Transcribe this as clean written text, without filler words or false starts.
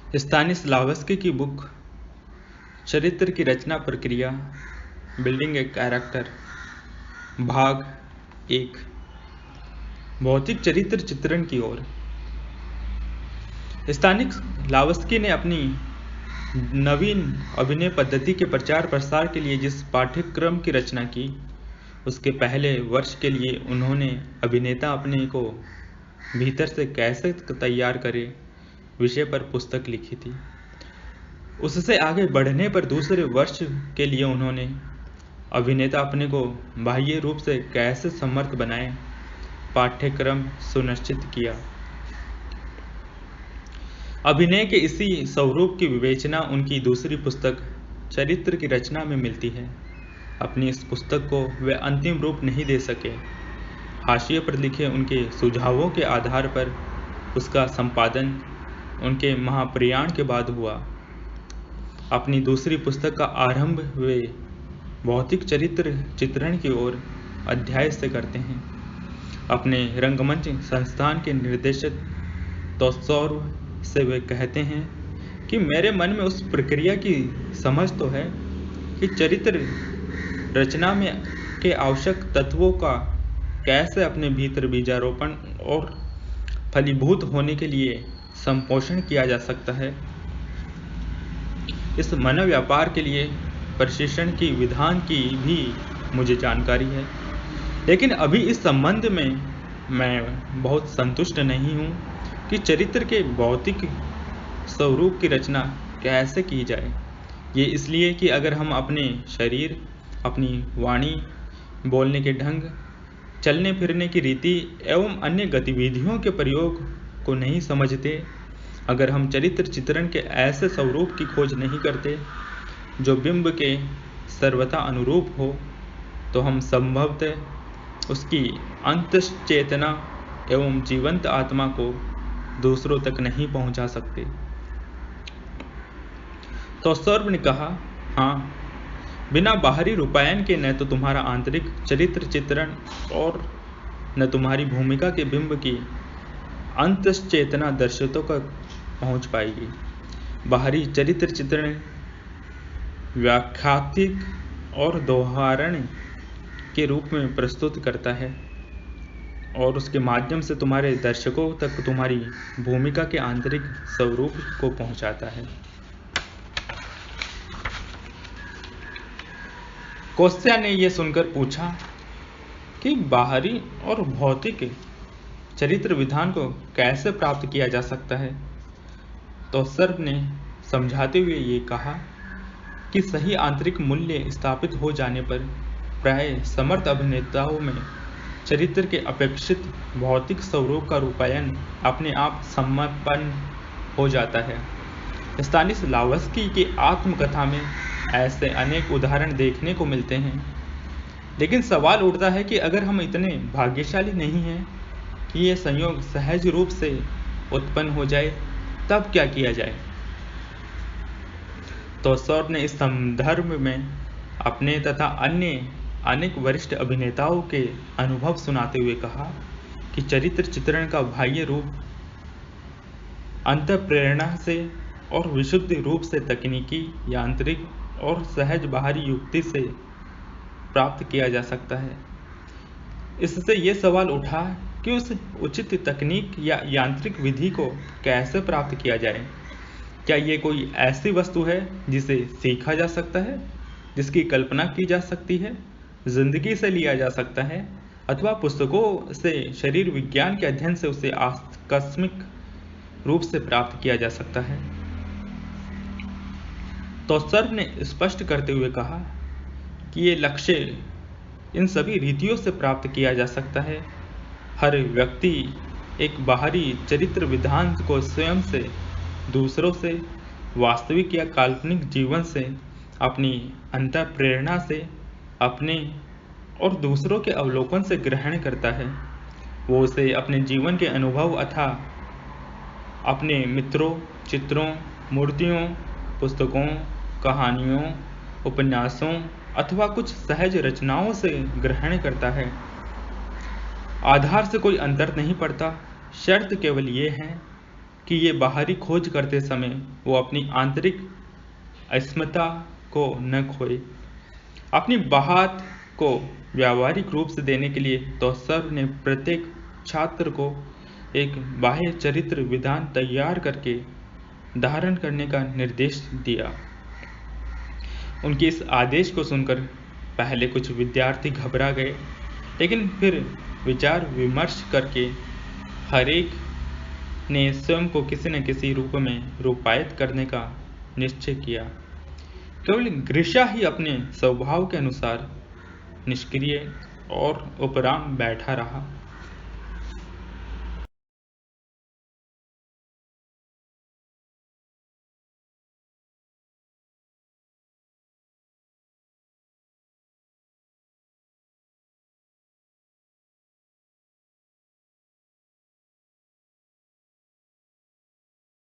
स्तानिस्लावस्की की बुक चरित्र की रचना प्रक्रिया, बिल्डिंग ए कैरेक्टर, भाग 1, भौतिक चरित्र चित्रण की ओर। स्तानिस्लावस्की ने अपनी नवीन अभिनय पद्धति के प्रचार प्रसार के लिए जिस पाठ्यक्रम की रचना की, उसके पहले वर्ष के लिए उन्होंने अभिनेता अपने को भीतर से कैसे तैयार करे विषय पर पुस्तक लिखी थी। उससे आगे बढ़ने पर दूसरे वर्ष के लिए उन्होंने अभिनेता अपने को बाह्य रूप से कैसे समर्थ बनाए पाठ्यक्रम सुनिश्चित किया। अभिनय के इसी स्वरूप की विवेचना उनकी दूसरी पुस्तक चरित्र की रचना में मिलती है। अपनी इस पुस्तक को वे अंतिम रूप नहीं दे सके। हाशिए पर लिखे उनके सुझावों के आधार पर उसका संपादन उनके महाप्रयाण के बाद हुआ। अपनी दूसरी पुस्तक का आरंभ वे भौतिक चरित्र चित्रण की ओर अध्याय से करते हैं। अपने रंगमंच संस्थान के निर्देशक तोत्सोव से वे कहते हैं कि मेरे मन में उस प्रक्रिया की समझ तो है कि चरित्र रचना में के आवश्यक तत्वों का कैसे अपने भीतर बीजारोपण और फलीभूत होने के लिए संपोषण किया जा सकता है। इस मनोव्यापार के लिए प्रशिक्षण की विधान की भी मुझे जानकारी है, लेकिन अभी इस संबंध में मैं बहुत संतुष्ट नहीं हूँ कि चरित्र के भौतिक स्वरूप की रचना कैसे की जाए। ये इसलिए कि अगर हम अपने शरीर, अपनी वाणी, बोलने के ढंग, चलने फिरने की रीति एवं अन्य गतिविधियों के प्रयोग को नहीं समझते, अगर हम चरित्र चित्रण के ऐसे स्वरूप की खोज नहीं करते जो बिंब के सर्वथा अनुरूप हो, तो हम संभवतः उसकी अंतश्चेतना एवं जीवंत आत्मा को दूसरों तक नहीं पहुंचा सकते। तो सर्व ने कहा, हाँ, बिना बाहरी रूपायन के न तो तुम्हारा आंतरिक चरित्र चित्रण और न तुम्हारी भूमिका के बिंब की अंतश्चेतना दर्शकों तक पहुंच पाएगी। बाहरी चरित्र चित्रण व्याख्यात्मक और दोहराने के रूप में प्रस्तुत करता है और उसके माध्यम से तुम्हारे दर्शकों तक तुम्हारी भूमिका के आंतरिक स्वरूप को पहुंचाता है। कोस्या ने यह सुनकर पूछा कि बाहरी और भौतिक चरित्र विधान को कैसे प्राप्त किया जा सकता है। तो सर्व ने समझाते हुए ये कहा कि सही आंतरिक मूल्य स्थापित हो जाने पर प्राय समर्थ अभिनेताओं में चरित्र के अपेक्षित भौतिक स्वरूप का रूपायन अपने आप संपन्न हो जाता है। स्तानिस्लावस्की की आत्मकथा में ऐसे अनेक उदाहरण देखने को मिलते हैं, लेकिन सवाल उठता है कि अगर हम इतने भाग्यशाली नहीं हैं कि यह संयोग सहज रूप से उत्पन्न हो जाए, तब क्या किया जाए। तो सौर ने इस संदर्भ में अपने तथा अन्य अनेक वरिष्ठ अभिनेताओं के अनुभव सुनाते हुए कहा कि चरित्र चित्रण का बाह्य रूप अंतःप्रेरणा से और विशुद्ध रूप से तकनीकी, यांत्रिक और सहज बाहरी युक्ति से प्राप्त किया जा सकता है। इससे यह सवाल उठा कि उस उचित तकनीक या यांत्रिक विधि को कैसे प्राप्त किया जाए। क्या ये कोई ऐसी वस्तु है जिसे सीखा जा सकता है, जिसकी कल्पना की जा सकती है, जिंदगी से लिया जा सकता है, अथवा पुस्तकों से शरीर विज्ञान के अध्ययन से उसे आकस्मिक रूप से प्राप्त किया जा सकता है। तो सर्व ने स्पष्ट करते हुए कहा कि ये लक्ष्य इन सभी रीतियों से प्राप्त किया जा सकता है। हर व्यक्ति एक बाहरी चरित्र विधान को स्वयं से, दूसरों से, वास्तविक या काल्पनिक जीवन से, अपनी अंतःप्रेरणा से, अपने और दूसरों के अवलोकन से ग्रहण करता है। वो उसे अपने जीवन के अनुभव अथवा अपने मित्रों, चित्रों, मूर्तियों, पुस्तकों, कहानियों, उपन्यासों अथवा कुछ सहज रचनाओं से ग्रहण करता है। आधार से कोई अंतर नहीं पड़ता। शर्त केवल ये है कि ये बाहरी खोज करते समय वो अपनी आंतरिक अस्मिता को न खोए। अपनी बात को व्यावहारिक रूप से देने के लिए तो सर ने प्रत्येक छात्र को एक बाह्य चरित्र विधान तैयार करके धारण करने का निर्देश दिया। उनके इस आदेश को सुनकर पहले कुछ विद्यार्थी घबरा गए, लेकिन फिर विचार विमर्श करके हर एक ने स्वयं को किसी न किसी रूप में रूपायित करने का निश्चय किया। केवल ग्रीष्मा ही अपने स्वभाव के अनुसार निष्क्रिय और उपराम बैठा रहा।